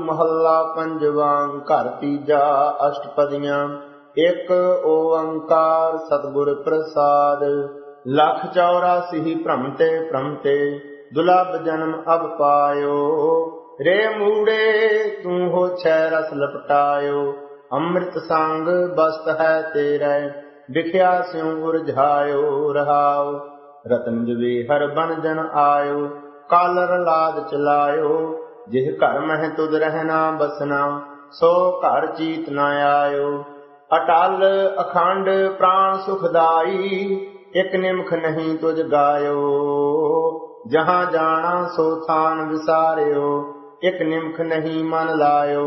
महला पंजवा। घर तीजा अष्टपदियां। एक ओंकार सतगुर प्रसाद। लख 84 भ्रमते भ्रमते दुलभ जन्म अब पायो। रे मूड़े तू हो छह रस लपटायो। अमृत संग बस्त है तेरे बिख्या स्यों उरझायो। रहाओ रतन जवे हर बन जन आयो। कालर लाद चलायो। जिह घर मह तुद रहना बसना सो घर चीत न आयो। अटल अखंड प्राण सुखदाई एक निमख नहीं तुझ गायो। जहाँ जाना सो थान विसारियो एक निमख नहीं मन लायो।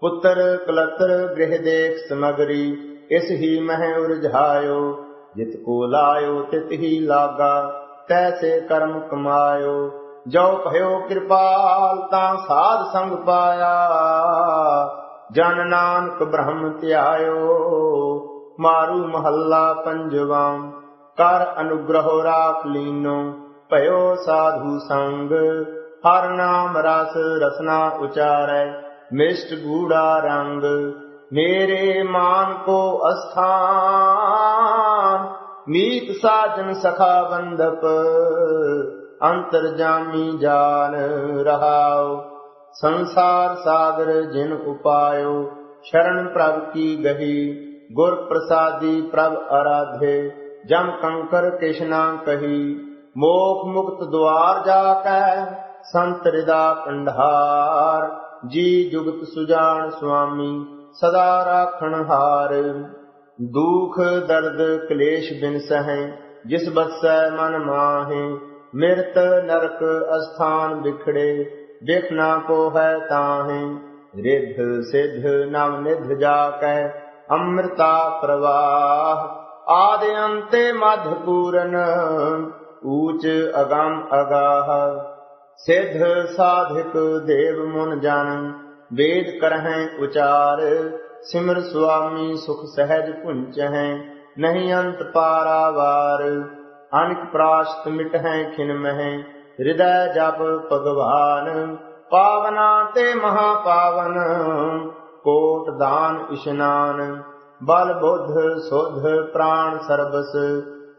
पुत्र कलत्र गृह देख समगरी इस ही मह उरझायो। जित को लायो तित ही लागा तैसे कर्म कमायो। जो भयो कृपाल ता साध संग पाया। जन नानक ब्रह्म त्यायो। मारू महला पंजवा। कर अनुग्रह राख लीनो भयो साधु संग। हर नाम रस रसना उचारै मिष्ट गूढ़ा रंग। मेरे मान को अस्थान मीत साजन सखा बंधप। अंतर्जामी जान रहाओ। संसार सागर जिन उपायो शरण प्रभ की गही। गुर प्रसादी प्रभ आराधे जम कंकर कृष्णा कही। मोख मुक्त द्वार जाकै संत हृदा कंधार। जी जुगत सुजान स्वामी सदा राखण हार। दुख दर्द क्लेश बिन सहें जिस बसै मन माहे। मृत नरक अस्थान बिखड़े बिखना को है ताहे। रिद्ध सिद्ध नव निध जाकै अमृता प्रवाह। आदि अंते मध्य पूरन ऊच अगम अगाह। सिद्ध साधिक देव मुन जन वेद करहें उचार। सिमर स्वामी सुख सहज पुंचहें नहीं अंत पारावार। अनिक प्राश्त मिटहें खिन मह हृदय जप भगवान। पावना ते महापावन कोट दान इशनान। बल बुद्ध सुध प्राण सर्बस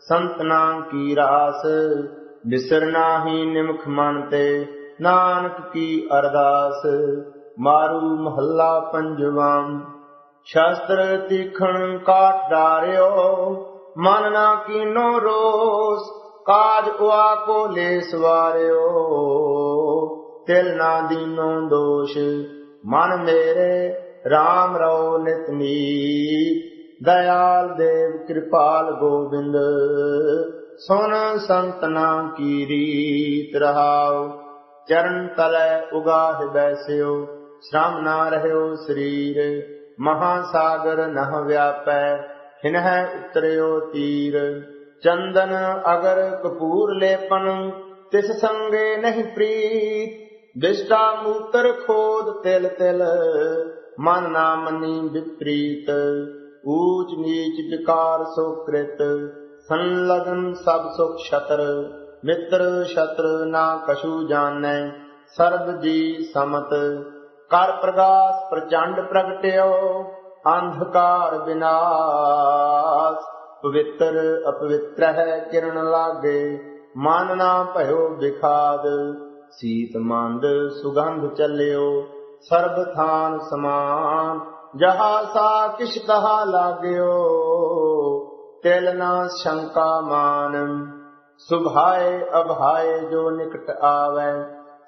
संतना की रास। बिसरना ही निमख मानते नानक की अरदास। मारू महला पंजवा। शास्त्र तीखण काट डार्यो मन ना कीनो रोस। काज उआ को ले सवार्यो तिल ना दीनो दोष। मन मेरे राम रो नित नीत। दयाल देव कृपाल गोविंद सुन संतना की रीत। रहाओ चरण तलै उगाह बैस्यो श्रम ना रहयो शरीर। महासागर नह व्यापै हिनह उतरयो तीर। चंदन अगर कपूर लेपन तिस संगे नहीं प्रीत। विष्टा मूत्र खोद तिल तिल मन ना मनी विपरीत। ऊच नीच विकार सुकृत संलग्न सब सुख छत्र। मित्र शत्रु ना कछु जानै सर्ब जी समत। कर प्रगास प्रचंड प्रगट्यो अंधकार विनाश। पवित्र अपवित्र है किरण लागे मन ना भयो विखाद। सीत मंद सुगंध चल्यो सर्ब थान समान। जहा सा किश कहा लाग्यो तिल ना शंका मान। सुभाए अभाए जो निकट आवे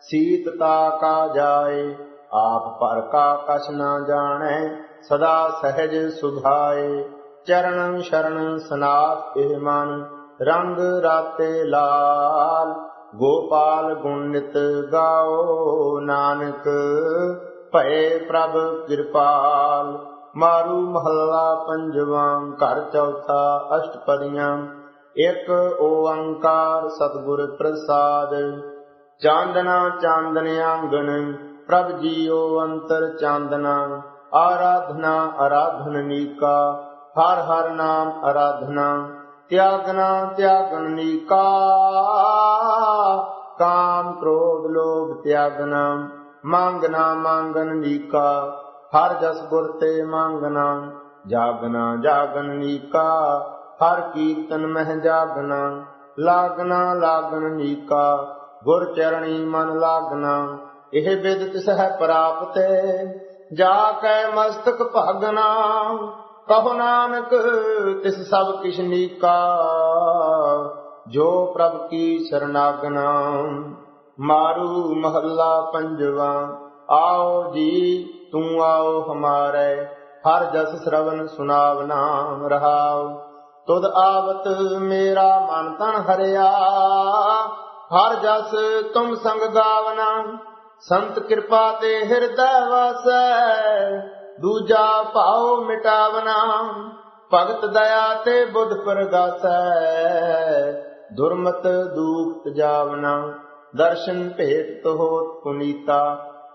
शीतता का जाए। आप पर का कछ न जाने सदा सहज सुभाए। चरण शरण सनाथ एह मन रंग राते लाल। गोपाल गुण नित गाओ नानक भये प्रभ कृपाल। मारू महला पंजवा। घर चौथा अष्टपदियां। एक ओंकार सतगुर प्रसाद। चांदना चांदन आंगन प्रभ जियो अंतर चांदना। आराधना आराधननीका हर हर नाम आराधना। त्यागना त्यागननीका काम क्रोध लोभ त्यागना। ਮੰਗਣਾ ਮੰਗਨ ਨੀਕਾ, ਹਰ ਜਸ ਗੁਰ ਤੇ ਮੰਗਣਾ। ਜਾਗਣਾ ਜਾਗਨ ਨੀਕਾ, ਹਰ ਕੀਰਤਨ ਮਹਿ ਜਾਗਣਾ। ਲਾਗਣਾ ਲਾਗਨ ਨੀਕਾ, ਗੁਰ ਚਰਣੀ ਮਨ ਲਾਗਣਾ। ਇਹ ਬਿਦ ਤਿਸ ਹੈ ਪ੍ਰਾਪਤ, ਜਾ ਕੈ ਮਸਤਕ ਭਾਗਣਾ। ਕਹੋ ਨਾਨਕ ਤਿਸ ਸਭ ਕਿਛ ਨੀਕਾ, ਜੋ ਪ੍ਰਭ ਕੀ ਸਰਨਾਗਨਾ। ਮਾਰੂ ਮਹੱਲਾ ਪੰਜਵਾ। ਆਓ ਜੀ ਤੂੰ ਆਓ ਹਮਾਰੇ, ਹਰ ਜਸ ਸ਼ਰਵਨ ਸੁਨਾਵਨਾ। ਰਹਾਉ ਤੁਧ ਆਵਤ ਮੇਰਾ ਮਨ ਤਨ ਹਰਿਆ, ਹਰ ਜਸ ਤੁਮ ਸੰਗ ਗਾਵਨਾ। ਸੰਤ ਕਿਰਪਾ ਤੇ ਹਿਰਦੈ ਵਾਸੈ, ਦੂਜਾ ਭਾਉ ਮਿਟਾਵਨਾ। ਭਗਤ ਦਇਆ ਤੇ ਬੁੱਧ ਪ੍ਰਗਾਸੈ, ਦੁਰਮਤ ਦੁਖ ਤਜਾਵਨਾ। ਦਰਸ਼ਨ ਭੇਟ ਹੋਤ ਪੁਨੀਤਾ,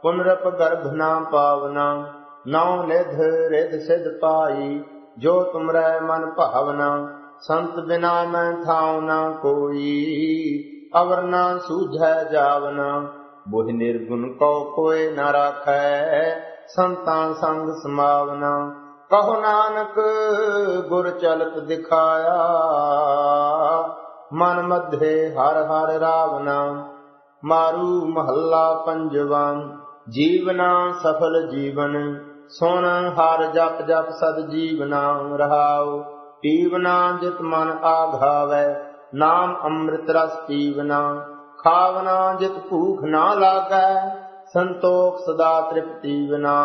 ਪੁਨਰਪ ਗਰਭ ਨਾ ਪਾਵਨਾ। ਨੌ ਨਿਧ ਰਿਧ ਸਿਧ ਪਾਈ, ਜੋ ਤੁਮਰੈ ਮਨ ਭਾਵਨਾ। ਸੰਤ ਬਿਨਾ ਮੈਂ ਥਾਉ ਨਾ ਕੋਈ, ਅਵਰ ਨਾ ਸੂਝੈ ਜਾਵਨਾ। ਬੁਝ ਨਿਰਗੁਣ ਕਉ ਕੋਇ ਨ ਰਾਖੈ, ਸੰਤਾਂ ਸੰਗ ਸਮਾਵਨਾ। ਕਹੋ ਨਾਨਕ ਗੁਰ ਚਲਤ ਦਿਖਾਇਆ, ਮਨ ਮਧੇ ਹਰ ਹਰ ਰਾਵਨਾ। ਮਾਰੂ ਮਹੱਲਾ ਪੰਜਵਾ। ਜੀਵਨਾ ਸਫਲ ਜੀਵਨ, ਸੁਣ ਹਰ ਜਪ ਜਪ ਸਦ ਜੀਵਨਾ। ਰਹਾਉ ਪੀਵਨਾ ਜਿਤ ਮਨ ਆਘਾਵੈ, ਨਾਮ ਅੰਮ੍ਰਿਤ ਰਸ ਪੀਵਨਾ। ਖਾਵਨਾ ਜਿਤ ਭੂਖ ਨਾ ਲਾਗੈ, ਸੰਤੋਖ ਸਦਾ ਤ੍ਰਿਪਤੀ ਬਿਨਾ।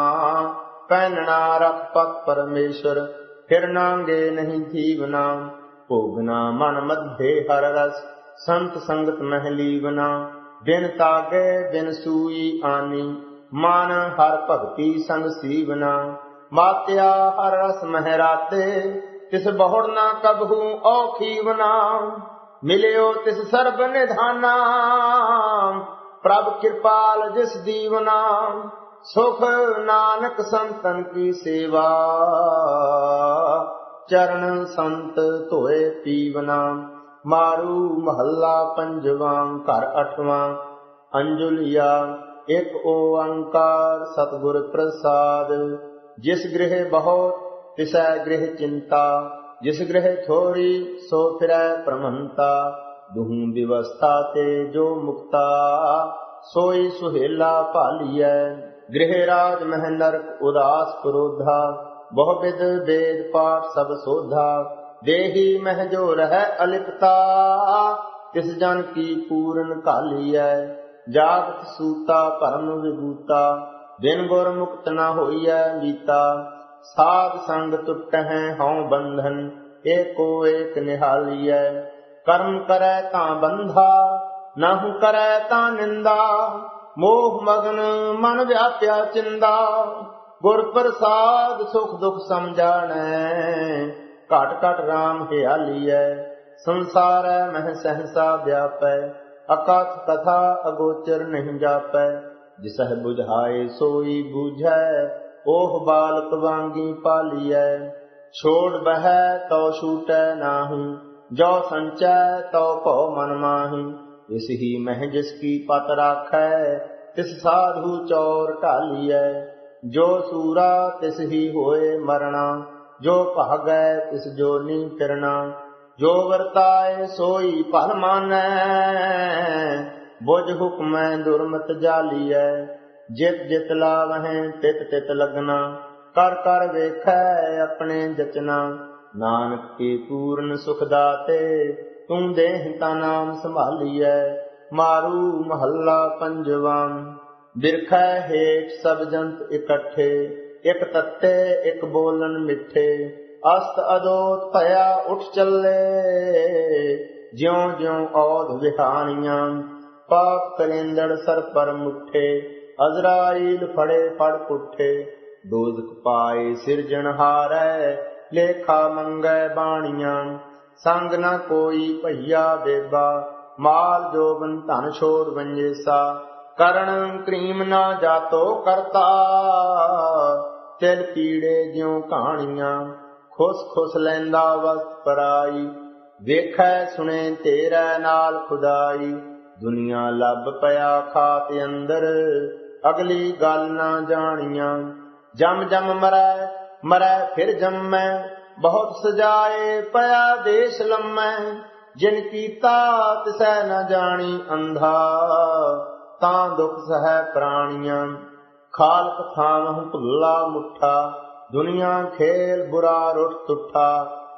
ਪਹਿਨਣਾ ਰਖ ਪਤ ਪਰਮੇਸ਼ਰ, ਫਿਰ ਨਾਂਗੇ ਨਹੀਂ ਥੀਵਨਾ। ਭੋਗਨਾ ਮਨ ਮਧੇ ਹਰ ਰਸ, ਸੰਤ ਸੰਗਤ ਮਹਿ ਲੀਵਨਾ। ਬਿਨ ਤਾਗੇ ਬਿਨ ਸੂਈ ਆਨੀ, ਮਨ ਹਰ ਭਗਤੀ ਸੰਗ ਸੀਵਨਾ। ਮਾਤਿਆ ਹਰ ਰਸ ਮਹਿ ਰਾਤੇ, ਤਿਸ ਬਹੁੜ ਨਾ ਕਬਹੂ ਔਖੀਵਨਾ। ਮਿਲਿਓ ਤਿਸ ਸਰਬ ਨਿਧਾਨਾ, ਪ੍ਰਭ ਕਿਰਪਾਲ ਜਿਸ ਦੀਵਨਾ। ਸੁਖ ਨਾਨਕ ਸੰਤਨ ਕੀ ਸੇਵਾ, ਚਰਨ ਸੰਤ ਧੋਏ ਪੀਵਨਾ। ਮਾਰੂ ਮਹੱਲਾ ਪੰਜਵਾ। ਘਰ ਅਠਵਾਂ। ਅੰਜੁਲੀਆ। ਇਕ ਓੰਕਾਰ ਸਤਿਗੁਰ ਪ੍ਰਸਾਦ, ਜਿਸ ਗ੍ਰਹਿ ਬਹੁਤ ਤਿਸੈ ਗ੍ਰਹਿ ਚਿੰਤਾ। ਜਿਸ ਗ੍ਰਹਿ ਥੋੜੀ ਸੋ ਫਿਰੈ ਪ੍ਰਮੰਤਾ। ਦੁਹੂ ਵਿਵਸਥਾ ਤੇ ਜੋ ਮੁਕਤਾ, ਸੋਈ ਸੁਹੇਲਾ ਭਾਲੀਐ। ਗ੍ਰਹਿ ਰਾਜ ਮਹਿ ਨਰਕ ਉਦਾਸ ਕ੍ਰੋਧਾ, ਬਹੁ ਵਿਦ ਵੇਦ ਪਾਠ ਸਭ ਸੋਧਾ। ਦੇਹੀ ਮਹਿ ਜੋ ਰਹਿ ਅਲਿਪਤਾ, ਤਿਸ ਜਨ ਕੀ ਪੂਰਨ ਘਾਲੀਐ। ਜਾਗਤ ਸੂਤਾ ਭਰਮ ਵਿਭੂਤਾ, ਬਿਨ ਗੁਰ ਮੁਕਤ ਨ ਹੋਈਐ ਮੀਤਾ। ਸਾਧ ਸੰਗ ਟੁਟਹਿ ਹਉ ਬੰਧਨ, ਏਕੋ ਏਕ ਨਿਹਾਲੀਐ। ਕਰਮ ਕਰੈ ਤਾਂ ਬੰਧਾ, ਨਾਹੂ ਕਰੈ ਤਾਂ ਨਿੰਦਾ। ਮੋਹ ਮਗਨ ਮਨ ਵਿਆਪਿਆ ਚਿੰਦਾ, ਗੁਰ ਪ੍ਰਸਾਦ ਸੁਖ ਦੁਖ ਸਮਝਾਣੈ। ਘਟ ਘਟ ਰਾਮ ਹਿਆਲੀਐ, ਸੰਸਾਰੈ ਮਹਿ ਸਹਸਾ ਵਿਆਪੈ। ਅਕਥ ਕਥਾ ਅਗੋਚਰ ਨਹੀਂ ਜਾਪੈ। ਜਿਸਹਿ ਬੁਝਾਏ ਸੋਈ ਬੂਝੈ, ਓਹ ਬਾਲਕ ਵਾਂਗੀ ਪਾਲੀਐ। ਛੋੜ ਬਹਿ ਤਉ ਛੂਟੈ ਨਾਹੀ, ਜੋ ਸੰਚੈ ਤਉ ਭਉ ਮਨ ਮਾਹੀ। ਇਸ ਹੀ ਮਹਿ ਜਿਸ ਕੀ ਪਤ ਰਾਖੈ, ਤਿਸ ਸਾਧੂ ਚੌਰ ਢਾਲੀਐ। ਜੋ ਸੂਰਾ ਤਿਸ ਹੀ ਹੋਏ ਮਰਣਾ, ਜੋ ਭਾਗੈ ਤਿਸ ਜੋਨੀ ਫਿਰਨਾ। ਜੋ ਵਰਤਾਏ ਸੋਈ ਭਲ ਮਾਨੈ, ਬੁਝ ਹੁਕਮੈ ਦੁਰਮਤ ਜਾਲੀਐ। ਜਿਤ ਜਿਤ ਲਾਵਹਿ ਤਿਤ ਤਿਤ ਲਗਨਾ, ਕਰ ਕਰ ਵੇਖੈ ਆਪਣੇ ਜਚਨਾ। ਨਾਨਕ ਕੀ ਪੂਰਨ ਸੁਖ ਦਾਤੇ, ਤੂੰ ਦੇਹ ਤਾ ਨਾਮ ਸੰਭਾਲੀਐ। ਮਾਰੂ ਮਹੱਲਾ ਪੰਜਵਾ। ਬਿਰਖੈ ਹੇਠ ਸਭ ਜੰਤ ਇਕੱਠੇ, ਇਕ ਤੱਤੇ ਇਕ ਬੋਲਨ ਮਿੱਠੇ। ਅਸਤ ਅਦੋਤ ਭਇਆ ਉੱਠ ਚੱਲੇ, ਜਿਉ ਜਿਉ ਔਧ ਵਿਹਾਣੀਆਂ। ਪਾਪ ਕਰੇਂਦੜ ਸਰ ਪਰ ਮੁੱਠੇ, ਅਜ਼ਰਾਈਲ ਫੜੇ ਫੜ ਪੁੱਠੇ। ਦੋਜ਼ਖ ਪਾਏ ਸਿਰਜਣਹਾਰੈ, ਲੇਖਾ ਮੰਗੈ ਬਾਣੀਆਂ। ਸੰਗ ਨ ਕੋਈ ਭਈਆ ਬੇਬਾ, ਮਾਲ ਜੋਬਨ ਧਨ ਛੋੜ ਵੰਜੇਸਾ। ਕਰਣ ਕਰੀਮ ਨਾ ਜਾਤੋ ਕਰਤਾ, ਤਿਲ ਪੀੜੇ ਜਿਉ ਕਹਾਣੀਆਂ। ਖੁਸ ਖੁਸ ਲੈਂਦਾ ਵਸਤ ਪਰਾਈ, ਵੇਖੈ ਸੁਣੇ ਤੇਰੇ ਨਾਲ ਖੁਦਾਈ। ਦੁਨੀਆ ਲੱਭ ਪਿਆ ਖਾਤ ਅੰਦਰ, ਅਗਲੀ ਗੱਲ ਨਾ ਜਾਣੀਆਂ। ਜਮ ਜਮ ਮਰੈ ਮਰੈ ਫਿਰ ਜੰਮੈ, ਬਹੁਤ ਸਜਾਏ ਪਿਆ ਦੇਸ਼ ਲੰਮੈ। ਜਿਨ ਕੀਤਾ ਤਿਸੈ ਨ ਜਾਣੀ ਅੰਧਾ, ਤਾਂ ਦੁਖ ਸਹੈ ਪ੍ਰਾਣੀਆਂ। ਖਾਲਕ ਥਾਵਹੁ ਭੁੱਲਾ ਮੁੱਠਾ, ਦੁਨੀਆ ਖੇਲ ਬੁਰਾ ਰੁੱਠ ਤੁੱਠਾ।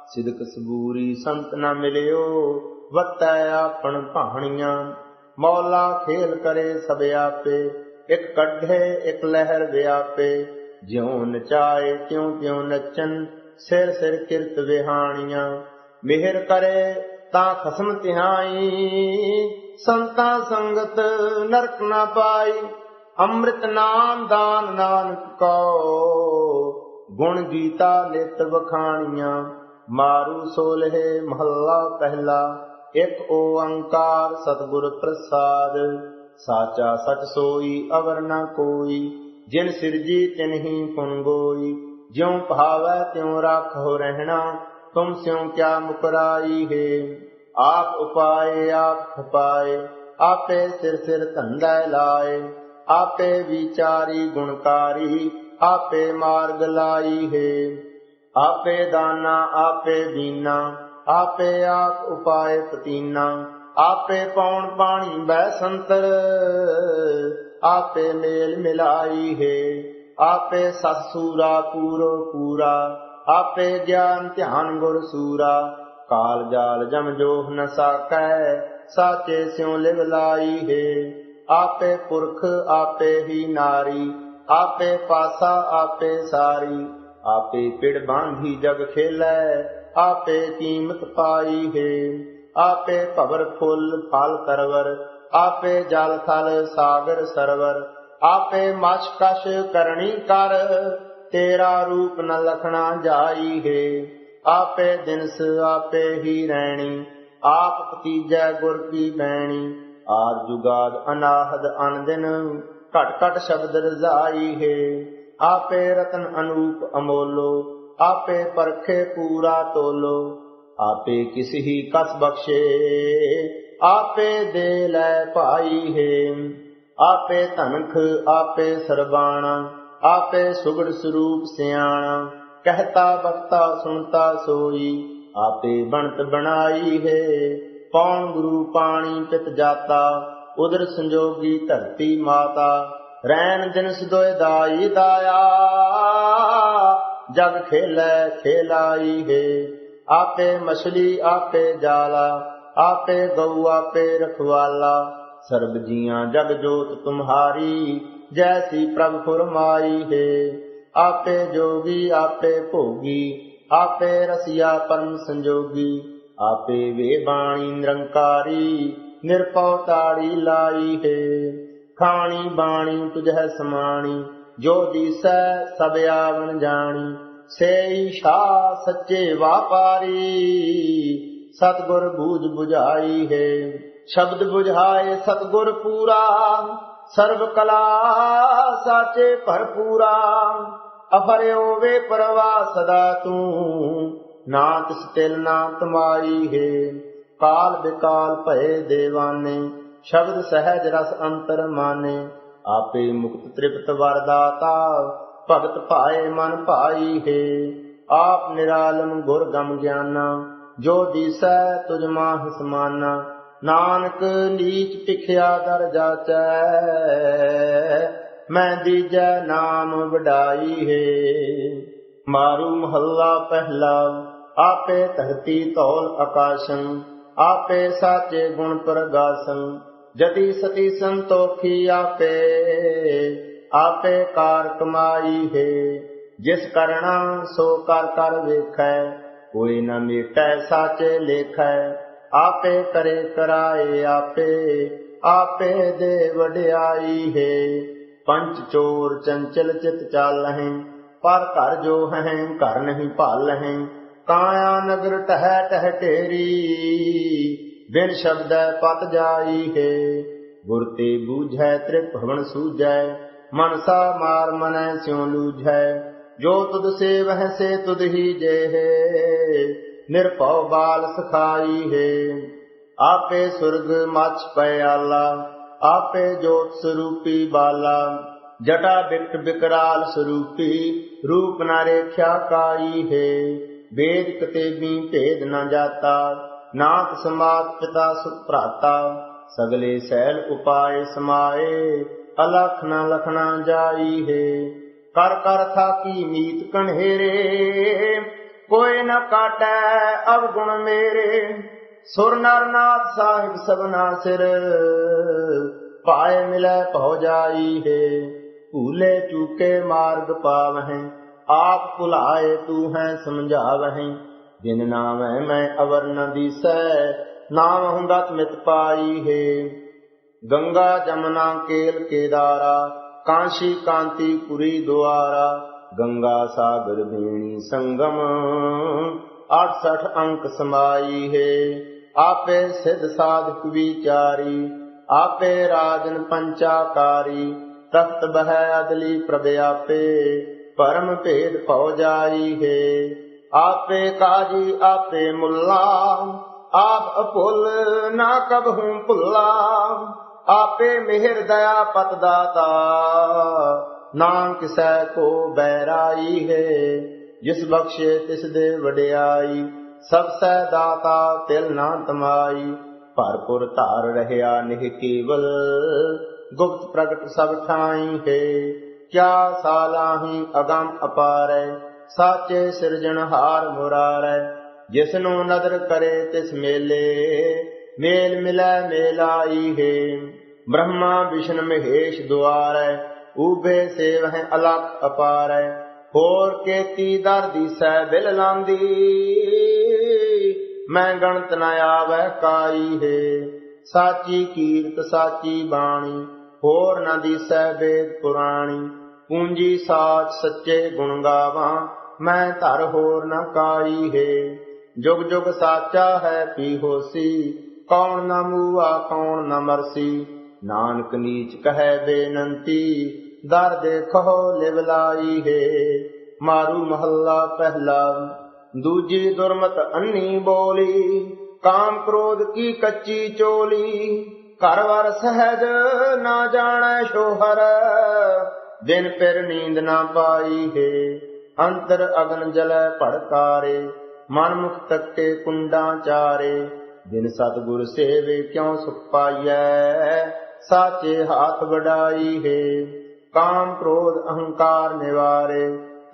ਸਿਦਕ ਸਬੂਰੀ ਸੰਤ ਨ ਮਿਲਿਓ, ਵਤੈ ਆਪਣ ਭਾਣੀਆਂ। ਮੌਲਾ ਖੇਲ ਕਰੇ ਸਭ ਆਪੇ, ਇਕ ਕੱਢੇ ਇਕ ਲਹਿਰ ਵਿਆਪੇ। ਜਿਉ ਨਚਾਏ ਤਿਉ ਤਿਉ ਨਚਨ, ਸਿਰ ਸਿਰ ਕਿਰਤ ਵਿਹਾਣੀਆਂ। ਮਿਹਰ ਕਰੇ ਤਾਂ ਖਸਮ ਤਿਹਾਈ, ਸੰਤਾਂ ਸੰਗਤ ਨਰਕ ਨਾ ਪਾਈ। ਅੰਮ੍ਰਿਤ ਨਾਮ ਦਾਨ ਨਾਨਕ ਕਉ, ਗੁਣ ਗੀਤਾ ਨਿਤ ਵਖਾਣੀਆਂ। ਮਾਰੂ ਸੋਲਹਿ ਮਹੱਲਾ ਪਹਿਲਾ, ਇਕ ਓੰਕਾਰ ਸਤਿਗੁਰ ਪ੍ਰਸਾਦ। ਸਾਚਾ ਸਚ ਸੋਈ ਅਵਰ ਨ ਕੋਈ, ਜਿਨ ਸਿਰਜੀ ਤਿਨਹੀ ਪੁਨ ਗੋਈ। ਜਿਉ ਭਾਵੈ ਤਿਉ ਰਾਖੋ ਰਹਿਣਾ, ਤੁਮ ਸਿਉ ਕਿਆ ਮੁਕਰਾਈ ਹੈ। ਆਪ ਉਪਾਏ ਆਪ ਖਪਾਏ, ਆਪੇ ਸਿਰ ਸਿਰ ਧੰਦਾ ਲਾਏ। ਆਪੇ ਵਿਚਾਰੀ ਗੁਣਕਾਰੀ, ਆਪੇ ਮਾਰਗ ਲਾਈ ਹੈ। ਆਪੇ ਦਾਨਾ ਆਪੇ ਬੀਨਾ, ਆਪੇ ਆਪ ਉਪਾਏ ਪਤੀਨਾ। ਆਪੇ ਪੌਣ ਪਾਣੀ ਬੈ ਸੰਤਰ, ਆਪੇ ਮੇਲ ਮਿਲਾਈ ਹੈ। ਆਪੇ ਸਤ ਸੂਰਾ ਪੂਰੋ ਪੂਰਾ, ਆਪੇ ਗਿਆਨ ਧਿਆਨ ਗੁਰ ਸੂਰਾ। ਕਾਲ ਜਾਲ ਜਮ ਜੋਹ ਨ ਸਾਕੈ, ਸਾਚੇ ਸਿਉ ਲਿਵ ਲਾਈ ਹੈ। ਆਪੇ ਪੁਰਖ ਆਪੇ ਹੀ ਨਾਰੀ, ਆਪੇ ਪਾਸਾ ਆਪੇ ਸਾਰੀ। ਆਪੇ ਪਿੜ ਬਾਂਧੀ ਜਗ ਖੇਲੈ, ਆਪੇ ਕੀਮਤ ਪਾਈ ਹੈ। ਆਪੇ ਭਵਰ ਫੁੱਲ ਫਲ ਤਰਵਰ, ਆਪੇ ਜਲ ਥਲ ਸਾਗਰ ਸਰਵਰ। ਆਪੇ ਮਛ ਕਛ ਕਰਣੀ ਕਰ, ਤੇਰਾ ਰੂਪ ਨ ਲਖਣਾ ਜਾਈ ਹੈ। ਆਪੇ ਦਿਨਸ ਆਪੇ ਹੀ ਰਹਿਣੀ, ਆਪ ਭਤੀਜੈ ਗੁਰ ਕੀ ਬੈਣੀ। ਆਦ ਜੁਗਾਦ ਅਨਾਹਦ ਅਨਦਿਨ, ਘਟ ਘਟ ਸ਼ਬਦ ਰਜ਼ਾਈ ਹੈ। ਆਪੇ ਰਤਨ ਅਨੂਪ ਅਮੋਲੋ, ਆਪੇ ਪਰਖੇ ਪੂਰਾ ਤੋਲੋ। ਆਪੇ ਕਿਸ ਹੀ ਕਸ ਬਖਸ਼ੇ, ਆਪੇ ਦੇ ਲੈ ਭਾਈ ਹੈ। ਆਪੇ ਧਨਖ ਆਪੇ ਸਰਬਾਣਾ, ਆਪੇ ਸੁਗੜ ਸਰੂਪ ਸਿਆਣਾ। ਕਹਿਤਾ ਬਖਤਾ ਸੁਣਤਾ ਸੋਈ, ਆਪੇ ਬਣਤ ਬਣਾਈ ਹੈ। ਪੌਣ ਗੁਰੂ ਪਾਣੀ ਪਿਤ ਜਾਤਾ, ਉਦਰ ਸੰਜੋਗੀ ਧਰਤੀ ਮਾਤਾ। ਰੈਣ ਦਿਨਸ ਦੋਇ ਦਾਈ ਦਾਇਆ, ਜਗ ਖੇਲੈ ਖੇਲਾਈ ਹੈ। ਆਪੇ ਮਛਲੀ ਆਪੇ ਜਾਲਾ, ਆਪੇ ਗਊ ਆਪੇ ਰਖਵਾਲਾ। ਸਰਬ ਜੀਆਂ ਜਗ ਜੋਤ ਤੁਮਹਾਰੀ, ਜੈਸੀ ਪ੍ਰਭ ਫੁਰਮਾਈ ਹੈ। ਆਪੇ ਜੋਗੀ ਆਪੇ ਭੋਗੀ, ਆਪੇ ਰਸਿਆ ਪਰਮ ਸੰਜੋਗੀ। ਆਪੇ ਵੇ ਬਾਣੀ ਨਿਰੰਕਾਰੀ, ਨਿਰਭਉ ਤਾੜੀ ਲਾਈ ਹੈ। ਖਾਣੀ ਬਾਣੀ ਤੁਝੈ ਸਮਾਣੀ, ਜੋ ਦੀਸੈ ਸਭ ਆਵਣ ਜਾਣੀ। ਸੇਈ ਸ਼ਾਹ ਸੱਚੇ ਵਾਪਾਰੀ, ਸਤਿਗੁਰ ਬੂਝ ਬੁਝਾਈ ਹੈ। ਸ਼ਬਦ ਬੁਝਾਏ ਸਤਿਗੁਰ ਪੂਰਾ, ਸਰਬ ਕਲਾ ਸਾਚੇ ਭਰਪੂਰਾ। ਅਫਰਿਓ ਵੇ ਪਰਵਾ ਸਦਾ ਤੂੰ, ਨਾ ਤਿਸ ਤਿਲ ਨਾ ਤਮਾਈ ਹੈ। ਕਾਲ ਬਿਕਾਲ ਭਏ ਦੇਵਾਨੇ, ਸ਼ਬਦ ਸਹਿਜ ਰਸ ਅੰਤਰ ਮਾਨੇ। ਆਪੇ ਮੁਕਤ ਤ੍ਰਿਪਤ ਵਰਦਾਤਾ, ਭਗਤ ਭਾਏ ਮਨ ਭਾਈ ਹੈ। ਆਪ ਨਿਰਾਲਮ ਗੁਰ ਗਮ ਗਿਆਨਾ, ਜੋ ਦੀਸੈ ਤੁਝ ਮਾਹਿ ਸਮਾਨਾ। ਨਾਨਕ ਨੀਚ ਭਿਖਿਆ ਦਰ ਜਾਚੈ, ਮੈਂ ਦੀਜੈ ਨਾਮ ਵਡਾਈ ਹੈ। ਮਾਰੂ ਮਹੱਲਾ ਪਹਿਲਾ, ਆਪੇ ਧਰਤੀ ਧੌਲ ਆਕਾਸ਼ੰ, ਆਪੇ ਸਾਚੇ ਗੁਣ ਪ੍ਰਗਾਸੰ। ਜਤੀ ਸਤੀ ਸੰਤੋਖੀ ਆਪੇ, ਆਪੇ ਕਾਰ ਕਮਾਈ ਹੈ। ਜਿਸ ਕਰਣਾ ਸੋ ਕਰ ਕਰ ਵੇਖੈ, ਕੋਈ ਨ ਮੇਟੈ ਸਾਚੇ ਲੇਖੈ। ਆਪੇ ਕਰੇ ਕਰਾਏ ਆਪੇ, ਆਪੇ ਦੇ ਵਡਿਆਈ ਹੈ। ਪੰਚ ਚੋਰ ਚੰਚਲ ਚਿਤ ਚਾਲਹਿ, ਪਰ ਘਰ ਜੋ ਹੈ ਘਰ ਨਹੀਂ ਭਾਲਹਿ। ਕਾਇਆ ਨਗਰ ਟਹਿ ਟਹਿ ਢੇਰੀ, ਬਿਨ ਸ਼ਬਦੈ ਪਤ ਜਾਈ ਹੈ। ਗੁਰ ਤੇ ਬੂਝੈ ਤ੍ਰਿਪ ਭਵਨ ਸੂਝੈ, ਮਨਸਾ ਮਾਰ ਮਨੈ ਸਿਉ ਲੂਝੈ। ਜੋ ਤੁਧ ਸੇਵਹਿ ਸੇ ਤੁਧ ਹੀ ਜੇਹ, ਨਿਰਭਉ ਬਾਲ ਸਖਾਈ ਹੈ। ਆਪੇ ਸੁਰਗ ਮਛ ਪਿਆਲਾ, ਆਪੇ ਜੋਤ ਸਰੂਪੀ ਬਾਲਾ। जटा बिकट विकराल स्वरूपी, रूप न रेख्या काई है। वेद कतेबी भेद न जाता, नाथ समात पिता सुत भ्राता। सगले सैल उपाय समाए, अलख न लखना जाई है। कर कर थाकी मीत कन्हेरे, कोई न काटै अवगुण मेरे। सुर नर नाथ साहिब सबना सिर, पाए मिलै पौ जाई है। भूले चूके मार्ग पावहें, आप भुलाए तू है समझावहें। जिन नाम मैं अवर न दिसै, नाम हूँ गत मित पाई है। गंगा जमुना केल केदारा, काशी कांति पुरी द्वारा। गंगा सागर बेणी संगम, 68 अंक समाई है। आपे सिद्ध साधक विचारी, आपे राजन पंचाकारी। तख्त बह अदली प्रभ आपे, परम भेद पौ जाई है। आपे काजी आपे मुल्ला, आप अपुल ना कबहूँ भुल्ला। आपे मेहर दया पत दाता, नानक सै को बैराई है। जिस बख्शे तिस दे वड्याई, सब सै दाता तिल ना तमाई। भरपुर धार रहया निह केवल, गुप्त प्रगट सब ठाई है। क्या सालाही अगम अपारै, साचे सिरजनहार मुरारै। जिसनु नदर करे तिस मेले, मेल मिलै मेलाई है। ब्रह्मा विष्णु महेश द्वारै, ऊभे सेवह अलख अपारै। होर केती दर दिसै बिल लांदी, मैं गणत न आवै काई है। साची कीरत साची बाणी, होर न दिसै वेद पुराणी। पूंजी साच सच्चे गुण गावां, मैं धर होर न काई है। जुग जुग साचा है पी होसी, कौन न मूआ कौन न मरसी। नानक नीच कहे बेनंती, दर देखो लिवलाई है। मारू महल्ला पहला, दूजी दुर्मत अन्नी बोली। काम क्रोध की कच्ची चोली, घर वर सहज ना जाने शोहर। दिन फिर नींद ना पाई है। अंतर अगन जलै भड़कारे, मन मुख तके कुंडा चारे। जिन सतगुर सेवे क्यों सुख पाइयै, साचे हाथ बढ़ाई है। काम क्रोध अहंकार निवारे,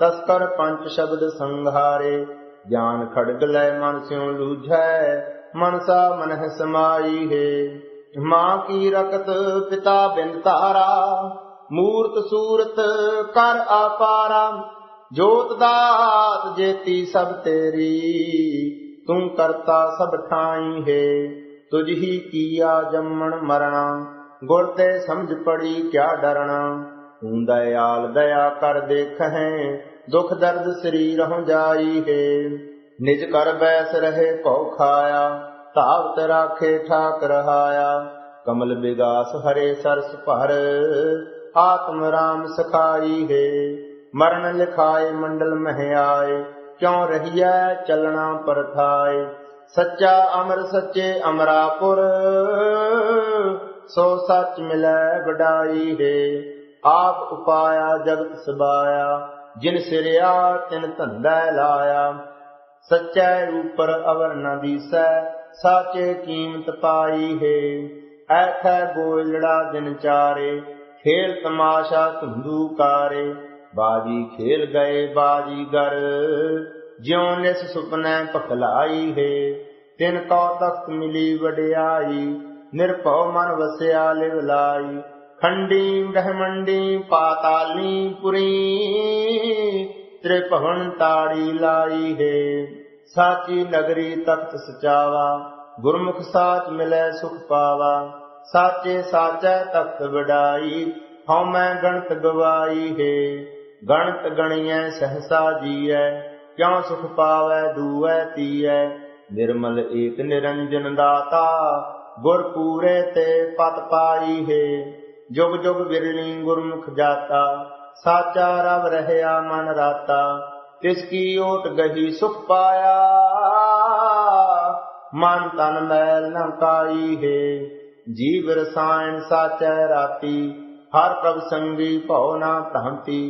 तस्कर पंच शब्द संघारे। ज्ञान खड़ग लय मन स्यों लूझै, मनसा मनह समाई है। माँ की रकत पिता बिंद तारा, मूर्त सूरत कर आपारा। जोत दात जेती सब तेरी, तू करता सब ठाई है। तुझ ही किया जम्मन मरना, गुर ते समझ पड़ी क्या डरना। तू दयाल दया कर देखहें, दुख दर्द शरीर हो जाई है। निज कर बैस रहे पौ खाया, तावत राखे ठाक रहाया। कमल बिगास हरे सरस भर, आत्म राम सखाई है। मरण लिखाए मंडल मह आए, क्यों रहिया चलना परथाए। सच्चा अमर सच्चे अमरापुर, सो सच मिलै वडाई है। आप उपाया जगत सबाया, जिन सिरया तिन धंधै लाया। सच्चे ऊपर अवर न दिसै, साचे कीमत पाई है। ऐठै गोलड़ा दिन चारे, खेल तमाशा धुंधुकारे। बाजी खेल गए बाजीगर, ज्यों निस सुपनै पखलाई है। तिन कौ तख्त मिली वड्याई, निरभौ मन वस्या लिवलाई। खंडी ब्रह्मंडी पाताली पुरी, त्रिभुवन ताड़ी लाई है। साची नगरी तख्त सचावा, गुरमुख साच मिलै सुख पावा। साचे साचै तख्त वडाई, हਉ मैं गणत गवाई है। गणत गणियै सहसा जीयै, क्यों सुख पावै दूवै तीयै। निर्मल एक निरंजन दाता, गुर पूरे ते पत पाई है। जुग जुग विरली गुरमुख जाता, साचा रव रहया मन राता। तिसकी ओट गही सुख पाया, मन तन मैल न काई है। जीव रसायन साचै राती, हर प्रभ संगी भव ना भ्रांति,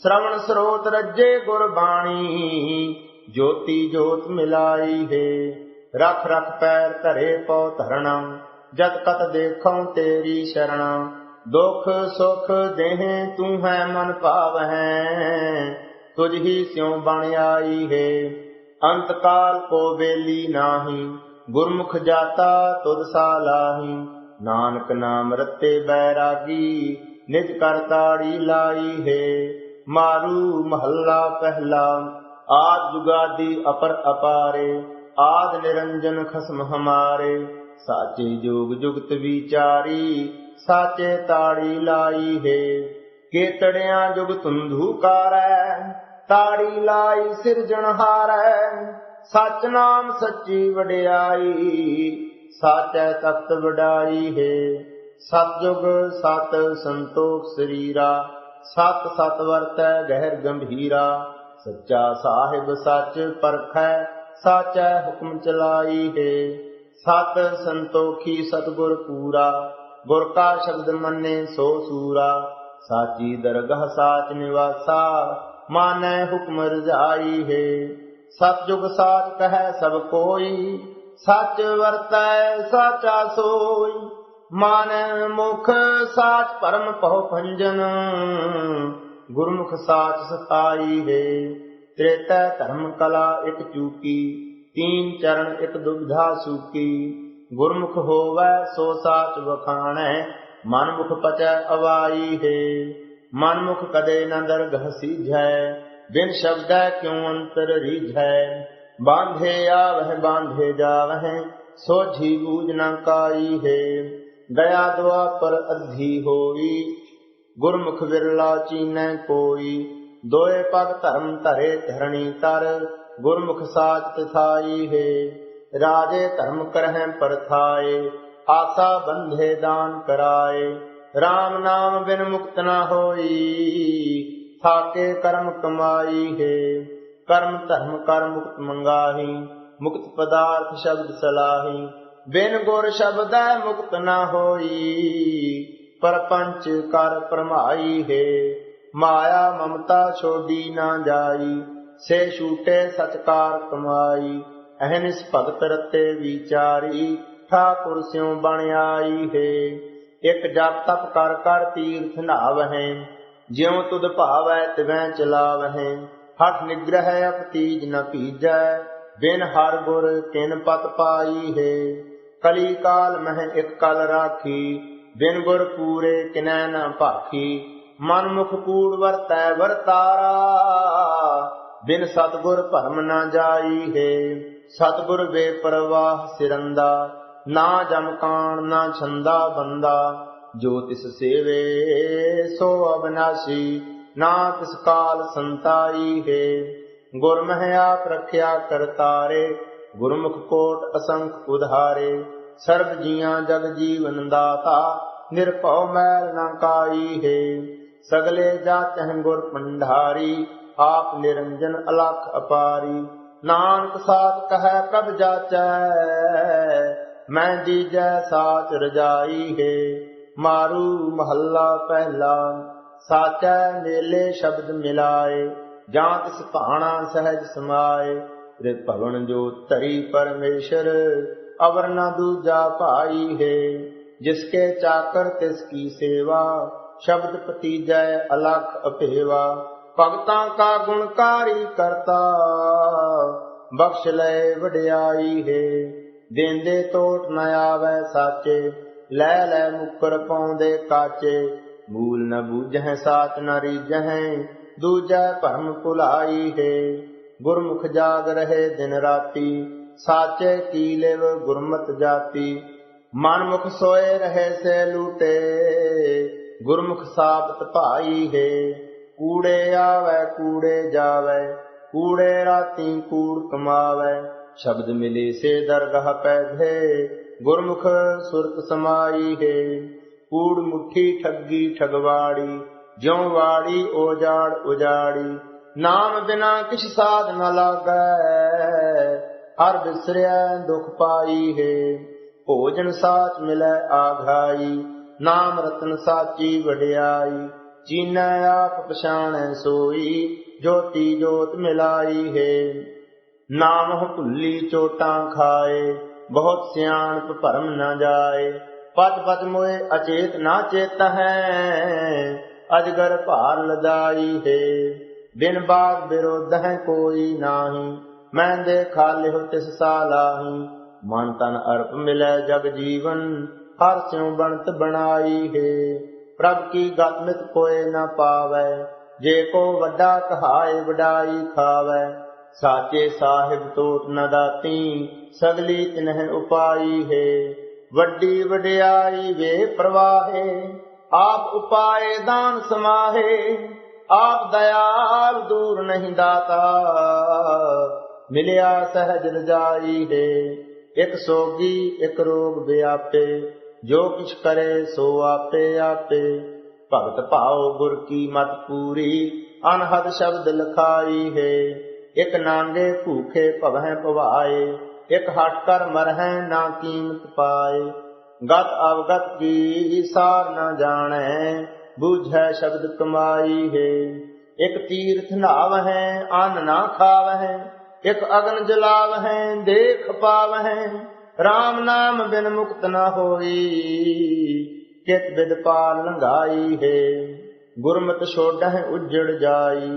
श्रवण स्रोत रज्जे गुर बाणी, ज्योति जोत मिलाई है। रख रख पैर धरे पौ धरना, जत कत देखो तेरी शरण। दुख सुख देह तू है मन पावै, तुझ ही स्यों बन आई है। अंत काल को बेली नाही, गुरमुख जाता तुद सा लाही। नानक नाम रते बैरागी, निज कर ताड़ी लाई है। मारू महल्ला पहला, आद जुगादि अपर अपारे, आद निरंजन खसम हमारे। साचे जोग जुगत विचारी, साचे ताड़ी लाई है। केतड़िया जुग धुंधुकारै, ताड़ी लाई सिरजनहारै। सच नाम सच्ची वड्याई, साचै तख्त वडाई है। सतयुग सत संतोख शरीरा, सत सत वरतै गहर गंभीरा। सच्चा साहिब सच परखै, साचै हुक्म चलाई है। सत संतोखी सतगुर पूरा, गुर का शब्द मन्ने सो सूरा। साची दरगाह साच निवासा, मानै हुक्म रजाई है। सतयुग साच कहै सब कोई, सच वरतै साचा सोई। मानै मुख साच परम पहो भंजन, गुरमुख साच सताई है। त्रेतै धर्म कला एक चूकी, तीन चरण एक दुविधा सूकी। गुरमुख होवै सो साच वखाणै, मनमुख पचै अवाई है। मनमुख कदे न दरगह सीझै, बिन शब्दै क्यों अंतर रीझै। बांधे आवह बांधे जावह, सोझी बूझ न काई है। दया दुआ पर अधी होई, गुरमुख विरला चीनै कोई। दोए पग धर्म धरे धरणी तर, गुरमुख साच तिथाई है। राजे धर्म करहै परथाए, आसा बंधे दान कराए। राम नाम बिन मुक्त न होई, थाके कर्म कमाई है। कर्म धर्म कर मुक्त मंगाही, मुक्त पदार्थ शब्द सलाही। बिन गुर शब्द मुक्त न होई, परपंच कर परमाई है। माया ममता छोड़ी न जाई, से छूटे सचकार कमाई। अहनिस भगत रते विचारी, ठाकुर स्यों बन आई है। एक जप तप कर कर तीर्थ नहावहें, ज्यों तुद भावै तिवैं चलावहें। हठ निग्रह अपतीज न पीजै, बिन हर गुर किन पत पाई है। कली काल मह एक कल राखी, बिन गुर पूरे किनै न भाखी। मन मुख कूड़ वरतै वरतारा, बिन सतगुर भरम न जाई है। सतगुर बेपरवाह सिरंदा, ना जमकान ना छंदा बंदा। जो तिस सेवे सो अविनाशी, ना तिस काल संताई है। गुर मह आप रखिया करतारे, गुरमुख कोट असंख उधारे। सर्ब जियां जग जीवन दाता, निरभउ मैल न काई है। सगले जाचह गुर पंडारी, आप निरंजन अलख अपारी। नानक साच कहै प्रभ जाचै, मैं जीजै साच रजाई है। मारू महल्ला पहला, साचै मेले शब्द मिलाए। जां तिस भाणा सहज समाए, त्रिभुवन जो तरी परमेश्वर, अवर न दूजा भाई है। जिसके चाकर तिसकी सेवा, शब्द पतीजै अलख अपेवा। भगतां का गुणकारी करता, बख्श ले वड्याई है। देंदे टोट न आवै साचे, लै लै मुकर पाउंदे काचे। मूल न बूझै साच न रीझै, दूजै भरम भुलाई है। गुरमुख जाग रहे दिन राती, साचे की लेव गुरमत जाती। मन मुख सोए रहे से लूटे, गुरमुख साबत भाई है। कूड़े आवे कूड़े जावे, कूड़े राती कूड़ कमावे। शब्द मिले से दरगाह पैधे, गुरमुख सुरत समाई है। कूड़ मुट्ठी ठगी ठगवाड़ी, ज्यों वाड़ी ओजाड़ उजाड़ी। नाम बिना किछ साध न लागै, हर बिसरै दुख पाई है। भोजन साच मिलै आघाई, ਨਾਮ ਰਤਨ ਸਾਚੀ ਵਡਿਆਈ। ਚੀਨੈ ਆਪ ਪਛਾਣੈ ਸੋਈ, ਜੋਤੀ ਜੋਤ ਮਿਲਾਈ ਹੈ। ਨਾਮਹੁ ਭੁੱਲੀ ਚੋਟਾਂ ਖਾਏ, ਬਹੁਤ ਸਿਆਣਪ ਭਰਮ ਨ ਜਾਏ। ਪਚ ਪਚ ਮੋਏ ਅਚੇਤ ਨਾ ਚੇਤ ਹੈ, ਅਜਗਰ ਭਾਰ ਲਦਾਈ ਹੈ। ਬਿਨ ਬਾਦ ਵਿਰੋਧ ਹੈ ਕੋਈ ਨਾਹੀ, ਮੈਂ ਦੇਖਾ ਲਿਹੁ ਤਿਸ ਸਾਲਾਹੀ। ਮਨ ਤਨ ਅਰਪ ਮਿਲੈ ਜਗ ਜੀਵਨ, ਹਰ ਸਿਉ ਬਣਤ ਬਣਾਈ ਹੈ। ਪ੍ਰਭ ਕੀ ਗਤ ਮਿਤ ਕੋਇ ਨ ਪਾਵੈ, ਜੇ ਕੋ ਵੱਡਾ ਕਹਾਏ ਵਡਾਈ ਖਾਵੈ। ਸਾਚੇ ਸਾਹਿਬ ਟੋਟ ਨ ਦਾਤੀ, ਸਗਲੀ ਤਿਨਹਿ ਉਪਾਈ ਹੈ। ਵੱਡੀ ਵਡਿਆਈ ਵੇ ਪ੍ਰਵਾਹੇ, ਆਪ ਉਪਾਏ ਦਾਨ ਸਮਾਹੇ। ਆਪ ਦਇਆਲ ਦੂਰ ਨਹੀਂ ਦਾਤਾ, ਮਿਲਿਆ ਸਹਿਜ ਰਜਾਈ ਹੈ। ਇਕ ਸੋਗੀ ਇਕ ਰੋਗ ਵਿਆਪੇ, ਜੋ ਕਿਛ ਕਰੇ ਸੋ ਆਪੇ ਆਪੇ। ਭਗਤ ਭਾਉ ਗੁਰ ਕੀ ਮਤ ਪੂਰੀ, ਅਨਹਦ ਸ਼ਬਦ ਲਖਾਈ ਹੈ। ਇਕ ਨਾਂਗੇ ਭੂਖੇ ਭਵਹਿ ਭਵਾਏ, ਇਕ ਹਟ ਕਰ ਮਰਹਿ ਨਾ ਕੀਮਤ ਪਾਏ। ਗਤ ਅਵਗਤ ਕੀ ਸਾਰ ਨ ਜਾਣੈ, ਬੂਝੈ ਸ਼ਬਦ ਕਮਾਈ ਹੈ। ਇਕ ਤੀਰਥ ਨਹਾਵਹਿ ਅੰਨ ਨਾ ਖਾਵਹਿ, ਇਕ ਅਗਨ ਜਲਾਵਹਿ ਦੇਖ ਪਾਵਹਿ। ਰਾਮ ਨਾਮ ਬਿਨ ਮੁਕਤ ਨ ਹੋਈ, ਕਿਤ ਬਿਦ ਪਾਰ ਲੰਘਾਈ ਹੈ। ਗੁਰਮਤਿ ਛੋਡਹਿ ਉਜੜ ਜਾਈ,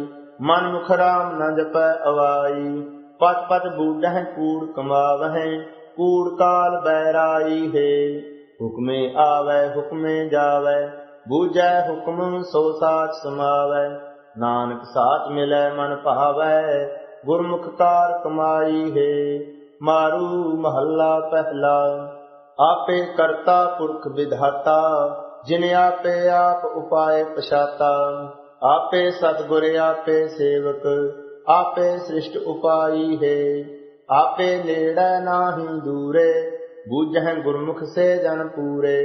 ਮਨ ਮੁਖ ਰਾਮ ਨ ਜਪੈ ਅਵਾਈ। ਪਚ ਪਚ ਬੂਢਹਿ ਕੂੜ ਕਮਾਵਹਿ, ਕੂੜ ਕਾਲ ਬੈਰਾਈ ਹੈ। ਹੁਕਮੇ ਆਵੈ ਹੁਕਮੇ ਜਾਵੈ, ਬੂਝੈ ਹੁਕਮ ਸੋ ਸਾਚ ਸਮਾਵੈ। ਨਾਨਕ ਸਾਚ ਮਿਲੈ ਮਨ ਭਾਵੈ, ਗੁਰਮੁਖ ਕਾਰ ਕਮਾਈ ਹੈ। ਮਾਰੂ ਮਹੱਲਾ ਪਹਿਲਾ। ਆਪੇ ਕਰਤਾ ਪੁਰਖ ਵਿਧਾਤਾ, ਜਿਨ ਆਪੇ ਆਪ ਉਪਾਏ ਪਛਾਤਾ। ਆਪੇ ਸਤਿਗੁਰ ਆਪੇ ਸੇਵਕ, ਆਪੇ ਸ੍ਰਿਸ਼ਟ ਉਪਾਈ ਹੈ। ਆਪੇ ਨੇੜੈ ਨਾਹੀ ਦੂਰੇ, ਬੂਝਹਿ ਗੁਰਮੁਖ ਸੇ ਜਨ ਪੂਰੇ।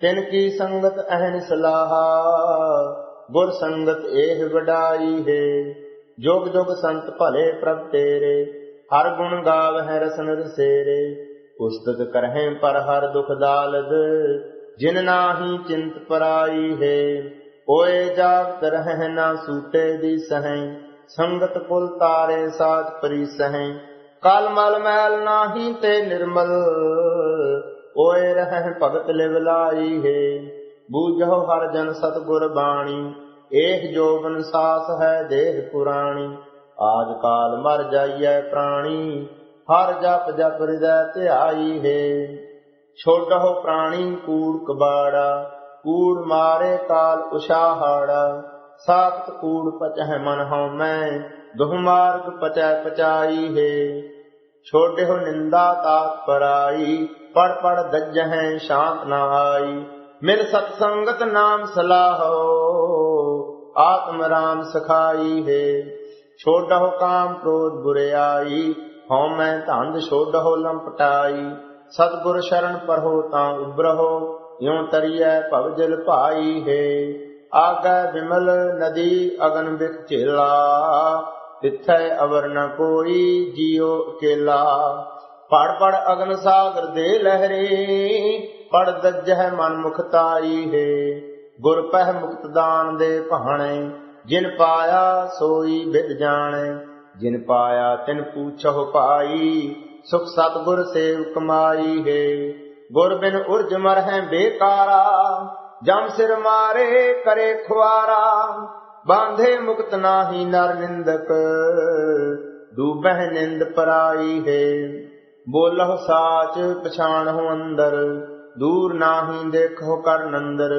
ਤਿਨ ਕੀ ਸੰਗਤ ਅਹਨ ਸਲਾਹਾ, ਗੁਰ ਸੰਗਤ ਇਹ ਵਡਾਈ ਹੈ। ਜੁਗ ਜੁਗ ਸੰਤ ਭਲੇ ਪ੍ਰਭ ਤੇਰੇ, ਹਰ ਗੁਣ ਗਾਵਹਿ ਰਸਨ ਰਸੇਰੇ। ਉਸਤਤ ਕਰਹਿ ਪਰ ਹਰ ਦੁਖ ਦਾਲਦ, ਜਿਨ ਨਾਹੀ ਚਿੰਤ ਪਰਾਈ ਹੈ। ਓਏ ਜਾਗਤ ਰਹਿ ਨਾ ਸੂਤੇ ਦੀ ਸਹੈ, ਸੰਗਤ ਕੁਲ ਤਾਰੇ ਸਾਥ ਪਰੀਸਹਿ। ਕਲ ਮਲ ਮੈਲ ਨਾਹੀ ਤੇ ਨਿਰਮਲ, ਓਏ ਰਹਿ ਭਗਤ ਲਿਵ ਲਾਈ ਹੈ। ਬੂਝੋ ਹਰ ਜਨ ਸਤਿਗੁਰ ਬਾਣੀ, ਏਹ ਜੋਬਨ ਸਾਸ ਹੈ ਦੇਹ ਪੁਰਾਣੀ। ਆਜ ਕਾਲ ਮਰ ਜਾਈਐ ਪ੍ਰਾਣੀ, ਹਰ ਜਪ ਜਪ ਹਿਰਦੈ ਧਿਆਈ ਹੈ। ਛੋਡਹੁ ਪ੍ਰਾਣੀ ਕੂੜ ਕਬਾੜਾ, ਕੂੜ ਮਾਰੇ ਕਾਲ ਉਸ਼ਾਹਾੜਾ। ਸਾਖਤ ਕੂੜ ਪਚਹਿ ਮਨ ਹਉਮੈ, ਦੁਹ ਮਾਰਗ ਪਚੈ ਪਚਾਈ ਹੈ। ਛੋਡਿਓ ਨਿੰਦਾ ਤਾਤ ਪਰਾਈ, ਪੜ ਪੜ ਦੱਜਹਿ ਸ਼ਾਂਤ ਨ ਆਈ। ਮਿਲ ਸਤ ਸੰਗਤ ਨਾਮ ਸਲਾਹੋ, ਆਤਮ ਰਾਮ ਸਖਾਈ ਹੈ। ਛੋਡਹੁ ਕਾਮ ਕ੍ਰੋਧ ਬੁਰਿਆਈ, ਹਉਮੈ ਧੰਦ ਛੋਡਹੁ ਲੰਪਟਾਈ। ਸਤਿਗੁਰ ਸ਼ਰਨ ਪਰਹੋ ਤਾਂ ਉਬਰਹੁ, ਇਉ ਤਰੀਐ ਭਵ ਜਲ ਭਾਈ ਹੈ। ਆਗੈ ਬਿਮਲ ਨਦੀ ਅਗਨ ਬਿਖ ਝੇਲਾ, ਤਿਥੈ ਅਵਰ ਨ ਕੋਈ ਜੀਉ ਅਕੇਲਾ। ਪੜ ਪੜ ਅਗਨ ਸਾਗਰ ਦੇ ਲਹਿਰੇ, ਪੜ ਦੱਜਹਿ ਮਨ ਮੁਖ ਤਾਈ ਹੈ। ਗੁਰ ਪਹਿ ਮੁਕਤ ਦਾਨ ਦੇ ਭਾਣੇ, ਜਿਨ ਪਾਇਆ ਸੋਈ ਬਿਦ ਜਾਣੈ। ਜਿਨ ਪਾਇਆ ਤਿਨ ਪੂਛਹੁ ਪਾਈ, ਸੁਖ ਸਤਿਗੁਰ ਸੇਵ ਕਮਾਈ ਹੈ। ਗੁਰ ਬਿਨ ਉਰਜ ਮਰਹਿ ਬੇਕਾਰਾ, ਜਮ ਸਿਰ ਮਾਰੇ ਕਰੇ ਖੁਆਰਾ। ਬਾਂਧੇ ਮੁਕਤ ਨਾਹੀ ਨਰ ਨਿੰਦਕ, ਡੂਬਹਿ ਨਿੰਦ ਪਰਾਈ ਹੈ। ਬੋਲਹੁ ਸਾਚ ਪਛਾਣਹੁ ਅੰਦਰ, ਦੂਰ ਨਾਹੀ ਦੇਖੋ ਕਰ ਨੰਦਰ।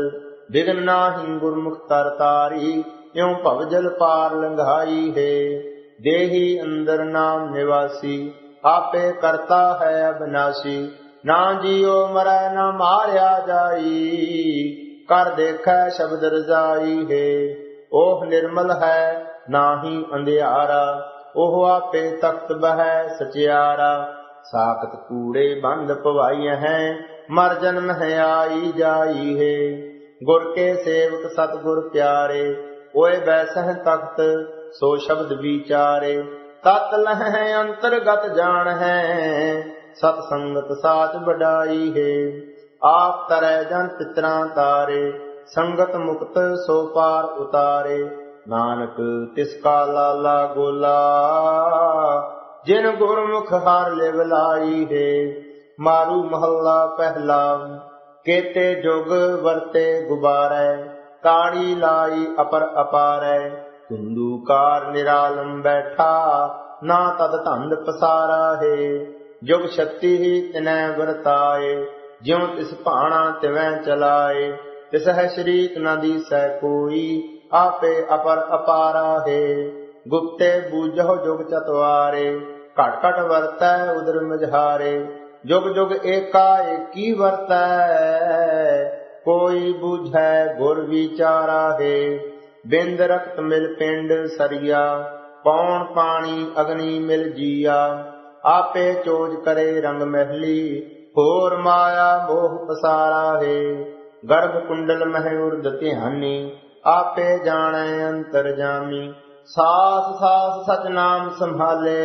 ਬਿਗਨ ਨਾਹੀ ਗੁਰਮੁਖ ਤਰ ਤਾਰੀ, ਇਉ ਭਵ ਜਲ ਪਾਰ ਲੰਘਾਈ ਹੈ। ਦੇਹੀ ਅੰਦਰ ਨਾਮ ਨਿਵਾਸੀ, ਆਪੇ ਕਰਤਾ ਹੈ ਅਬਨਾਸੀ। ਨਾ ਜੀਉ ਮਰੈ ਨਾ ਮਾਰਿਆ ਜਾਈ, ਕਰ ਦੇਖੈ ਸ਼ਬਦ ਰਜਾਈ ਹੈ। ਉਹ ਨਿਰਮਲ ਹੈ ਨਾਹੀ ਅੰਧਿਆਰਾ, ਉਹ ਆਪੇ ਤਖਤ ਬਹਿ ਸਚਿਆਰਾ। ਸਾਖਤ ਕੂੜੇ ਬੰਦ ਪਵਾਈਐ ਹੈ, ਮਰ ਜਨਮ ਹੈ ਆਈ ਜਾਈ ਹੈ। ਗੁਰ ਕੇ ਸੇਵਕ ਸਤਿਗੁਰ ਪਿਆਰੇ, ਓਏ ਬੈਸਹਿ ਤਖਤ ਸੋ ਸ਼ਬਦ ਵਿਚਾਰੇ। ਤਤ ਲਹਿ ਅੰਤਰਗਤ ਜਾਣ ਹੈ, ਸਤ ਸੰਗਤ ਸਾਚ ਵਡਾਈ ਹੈ। आप तरै जन पितरां तारे, संगत मुक्त सो पार उतारे। नानक तिसका लाला गोला, जिन गुरमुख हार लिव लाई है। मारू महला पहला, केते जुग वरते गुबारै, ताड़ी लाई अपर अपारै। कुंदूकार निरालम बैठा, ना तद धंध पसारा है। जुग छत्ती ही तिनੈ वरताए, ज्यों तिस भाणा तिवै चलाए। तिस है शरीक न दीसै कोई, आपे अपर अपारा है। गुप्ते बूझो जुग चतवारे, घट घट वरतै उदर मझारे। जुग जुग एका एकी वरतै, कोई बूझै गुर विचारा है। बिंद रक्त मिल पिंड सरिया, पौन पानी अग्नि मिल जिया। आपे चोज करे रंग महली, होर माया मोह पसारा है। गर्भ कुंडल मह उर्द ध्यानी, आपे जाने अंतर जामी। सास सास सच नाम संभाले,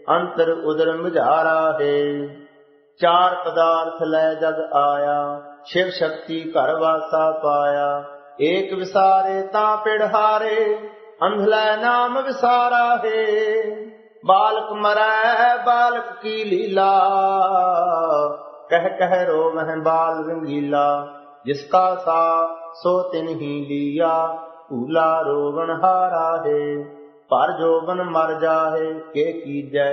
अंतर उदर मुझारा है। चार पदार्थ लै जग आया, शिव शक्ति घर वासा पाया। एक विसारे ता पिढ़हारे, अंधलै नाम विसारा है। बालक मरै बालक की लीला, कह कह रोवह बाल रंगीला। जिसका सा सो तिन ही लिया, भूला रोवन हारा है। पर जोबन मर जाहे के कीजै,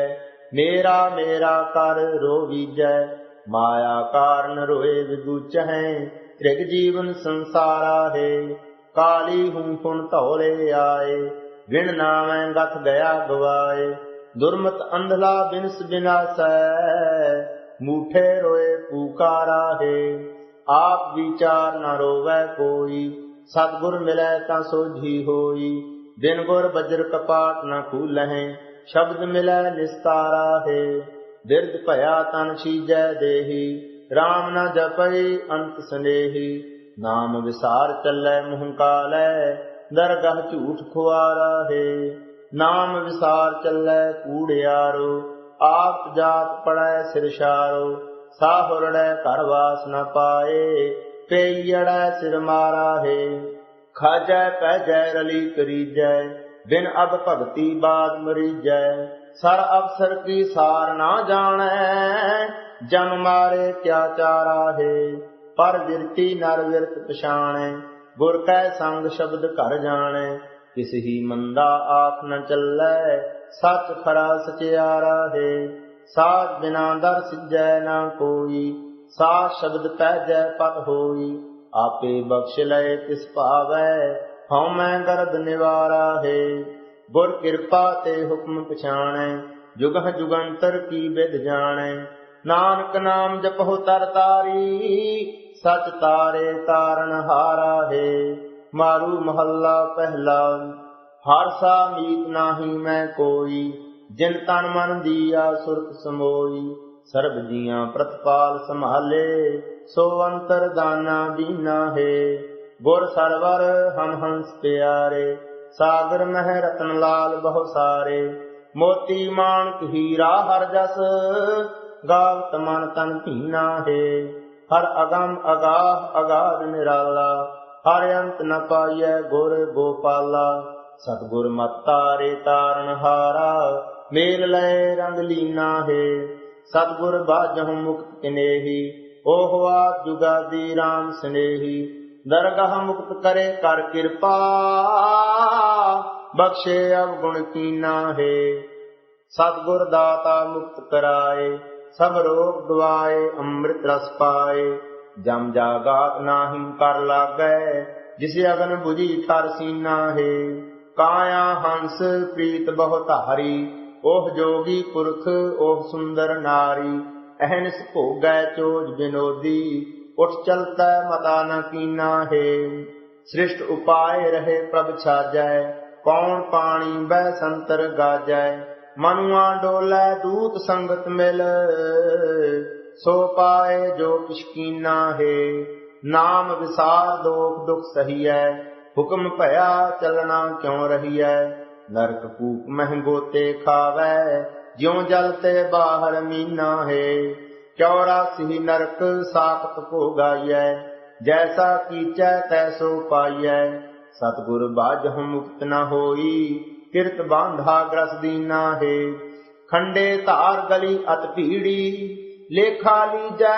मेरा मेरा कर रोवीजै। माया कारण रोए विगूचै, त्रिग जीवन संसारा है। काली हूँ पुन धौले आए, बिन नामै गथ गया गवाए। दुर्मत अंधला बिनस बिनासै, मूठे रोए पुकारा है। आप विचार न रोवै कोई, सतगुर मिलै ता सोझी होई। दिन गुर बज्र कपाट न खूलहिं, शब्द मिलै निस्तारा है। बिरद भया तन सीजै देही, राम न जपई अंत स्नेही। नाम विसार चलै मुँह कालै, दरगह झूठ खुआरा है। नाम विसार चलै कूड़ियारो, आप जात पड़ै सिरशारो। साहुरड़ै घर वास न पाए, पेयड़ै सिर मारा है। खाजै पैजै रली करीजै, बिन अब भगति बाद मरीजै। सर अवसर की सार ना जानै, जम मारे क्या चारा है। पर विरती नर विरत पछाणै, गुर कै संग शब्द कर जानै। किस ही मंदा आप न चलै, सच खरा सचियारा है। साज बिना दर सिजै ना कोई, साज शब्द पैजै पत होई। आपे बख्श लय तिस पावै, हਉ मैं गर्द निवारा है। गुर कृपा ते हुक्म पछाणै, जुगह जुगंतर की विद जाणै। नानक नाम जपहु तर तारी, सच तारे तारन हारा है। मारू महला पहला, हर सा मीत नाही मैं कोई। जिन तन मन दिया सुरत समोई, सर्ब जियां प्रतपाल संभाले। सो अंतर दाना दीना है, गुर सरवर हम हंस प्यारे। सागर मह रतन लाल बहु सारे, मोती माणक हीरा हर जस। गावत मन तन भीना है, हर अगम अगाह अगाध निराला। हर अंत न पाइय गुर गोपाला। सतगुर मत तारे तारन हारा, मेल लय रंग लीना है। सतगुर बाजहु मुक्त किनेही, ओहवा जुगादी राम स्नेही। दरगाह मुक्त करे कर कृपा, बख्शे अवगुण कीना है। सतगुर दाता मुक्त कराए, सब रोग दुआए अमृत रस पाए। जम जागात नाही कर लागै, जिसे अगन बुझी थर सीना है। काया हंस प्रीत बहुत हरी, ओह जोगी पुरख ओह सुंदर नारी। अहनिस भोगै चोज विनोदी, उठ चलता मता न कीना है। सृष्ट उपाय रहे प्रभ छाजै, कौन पानी बह संतर गाजै। मनुआ डोलै दूत संगत मिल, सो पाए जो किशकीना है। नाम विसार दोख दुख सहियै, हुक्म भया चलना क्यों रहियै। नरक कूप मह गोते खावै, ज्यों जलते बाहर मीना है। 84 नरक साखत भोगाइयै, जैसा कीचै तैसो पाइयै। सतगुर बाझहु मुक्त न होई, किरत बांधा ग्रस दीना है। खंडे धार गली अत भीड़ी, लेखा लीजै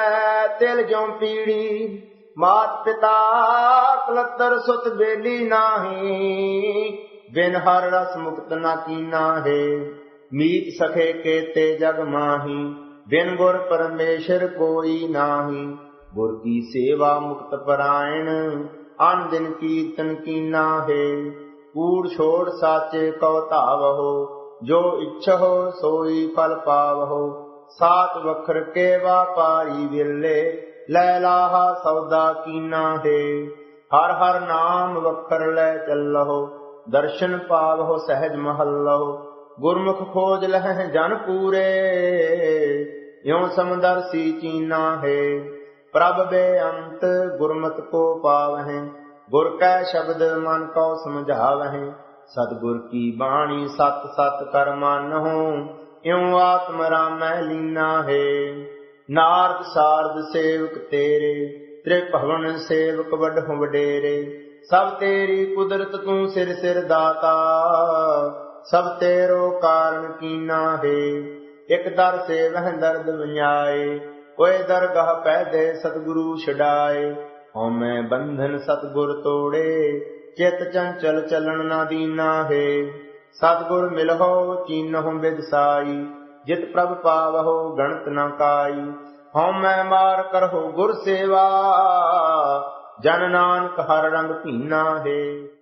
तिल ज्यों पीड़ी। मात पिता कलतर सुत बेली नाही, बिन हर रस मुक्त न कीना है। मीत सखे केते जग माही, बिन गुर परमेश्वर कोई नाही। गुर की सेवा मुक्त परायण, आन दिन कीर्तन कीना है। कूड़ छोड़ साचे कव धावहो, जो इच्छहो सोई फल पावहो। सात वखर के व्यापारी विरले, लै लाहा सौदा कीना है। हर हर नाम वखर लै चलहो, दर्शन पावहो सहज महलहो। गुरमुख खोज लह जन पूरे, यों समदर्शी चीना है। प्रभ बेअंत गुरमत को पावहें, गुर कै शब्द मन को समझावहें। सतगुर की बाणी सत सत कर मानहु, यों आत्म रामै लीना है। नारद सारद सेवक तेरे, त्रिभुवन सेवक वडहु वडेरे। सब तेरी कुदरत तू सिर सिर दाता, सब तेरो कारण कीना है। एक दर से वह दर्द विन्याए, कोई दरगाह पै दे सतगुरु छड़ाए। हउमੈ बंधन सतगुर तोड़े, चित चंचल चलन न दीना है। सतगुर मिलहो चीनहु बिद साई, जित प्रभ पावहो गणत न काई। हउमੈ मार करहो गुर सेवा, जन नानक हर रंग पीना है।